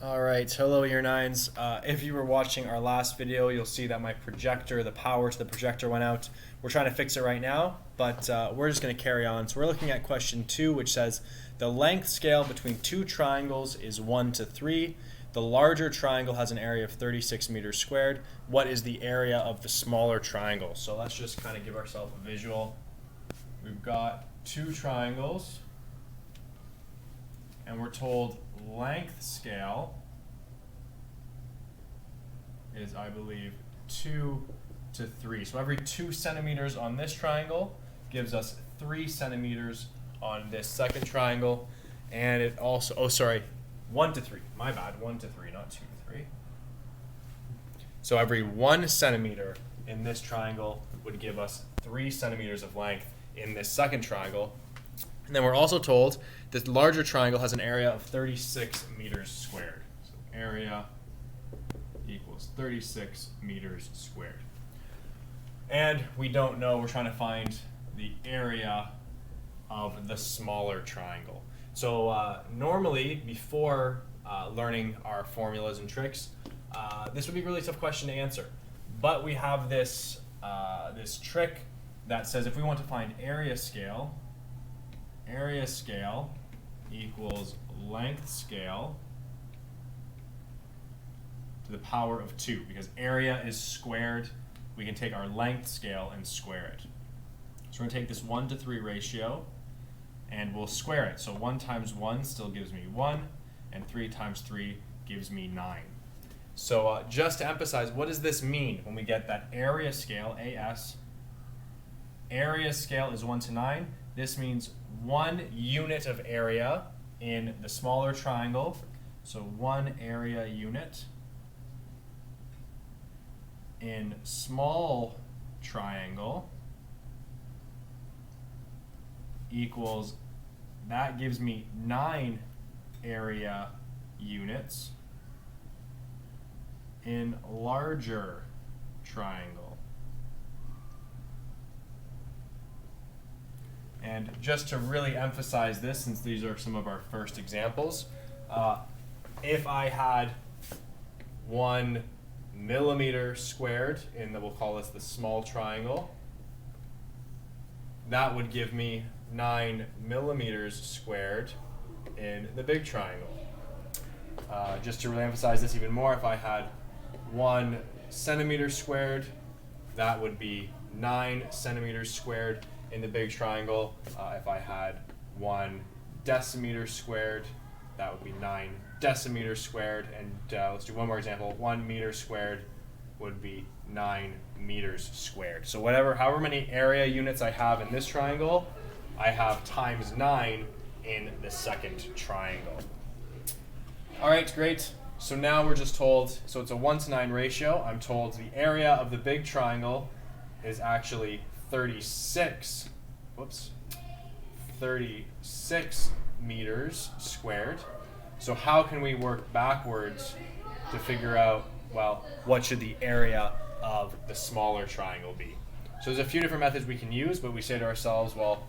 All right, hello Year 9s. If you were watching our last video, you'll see that my projector, the power to the projector went out. We're trying to fix it right now, but we're just going to carry on. So we're looking at question 2, which says the length scale between two triangles is 1 to 3. The larger triangle has an area of 36 meters squared. What is the area of the smaller triangle? So let's just kind of give ourselves a visual. We've got two triangles, and we're told length scale is, I believe, 2 to 3. So every 2 centimeters on this triangle gives us 3 centimeters on this second triangle. And it also, 1 to 3. My bad, 1 to 3, not 2 to 3. So every 1 centimeter in this triangle would give us 3 centimeters of length in this second triangle. And then we're also told this larger triangle has an area of 36 meters squared. So area equals 36 meters squared. And we don't know, we're trying to find the area of the smaller triangle. So normally, before learning our formulas and tricks, this would be a really tough question to answer. But we have this, this trick that says if we want to find area scale equals length scale to the power of 2. Because area is squared, we can take our length scale and square it. So we're going to take this 1 to 3 ratio and we'll square it. So 1 times 1 still gives me 1, and 3 times 3 gives me 9. So just to emphasize, what does this mean when we get that area scale, AS, area scale is 1 to 9. This means 1 unit of area in the smaller triangle. So 1 area unit in small triangle equals, that gives me 9 area units in larger triangle. And just to really emphasize this, since these are some of our first examples, if I had 1 millimeter squared in we'll call this the small triangle, that would give me 9 millimeters squared in the big triangle. Just to really emphasize this even more, if I had 1 centimeter squared, that would be 9 centimeters squared in the big triangle. If I had 1 decimeter squared, that would be 9 decimeters squared. And let's do one more example. 1 meter squared would be 9 meters squared. So however many area units I have in this triangle, I have times 9 in the second triangle. All right, great. So now we're just told, so it's a 1 to 9 ratio. I'm told the area of the big triangle is actually 36 meters squared. So how can we work backwards to figure out, well, what should the area of the smaller triangle be? So there's a few different methods we can use, but we say to ourselves, well,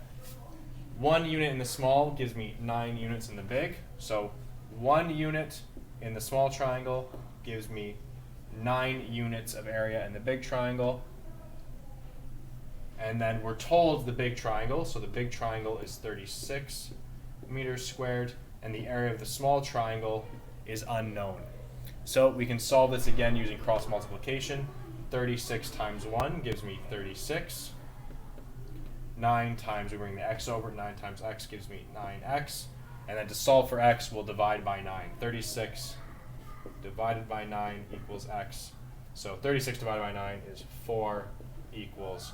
1 unit in the small gives me 9 units in the big. So 1 unit in the small triangle gives me 9 units of area in the big triangle. And then we're told the big triangle, so the big triangle is 36 meters squared, and the area of the small triangle is unknown. So we can solve this again using cross multiplication. 36 times 1 gives me 36. 9 times, we bring the x over, 9 times x gives me 9x. And then to solve for x, we'll divide by 9. 36 divided by 9 equals x. So 36 divided by 9 is 4 equals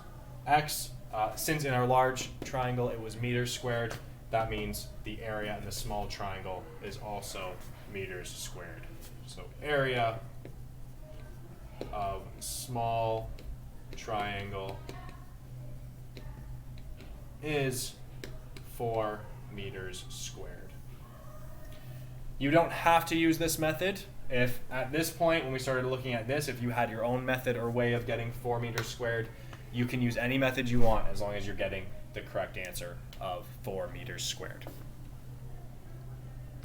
x. Since in our large triangle it was meters squared, that means the area in the small triangle is also meters squared. So area of small triangle is 4 meters squared. You don't have to use this method. If at this point, when we started looking at this, if you had your own method or way of getting 4 meters squared, you can use any method you want as long as you're getting the correct answer of 4 meters squared.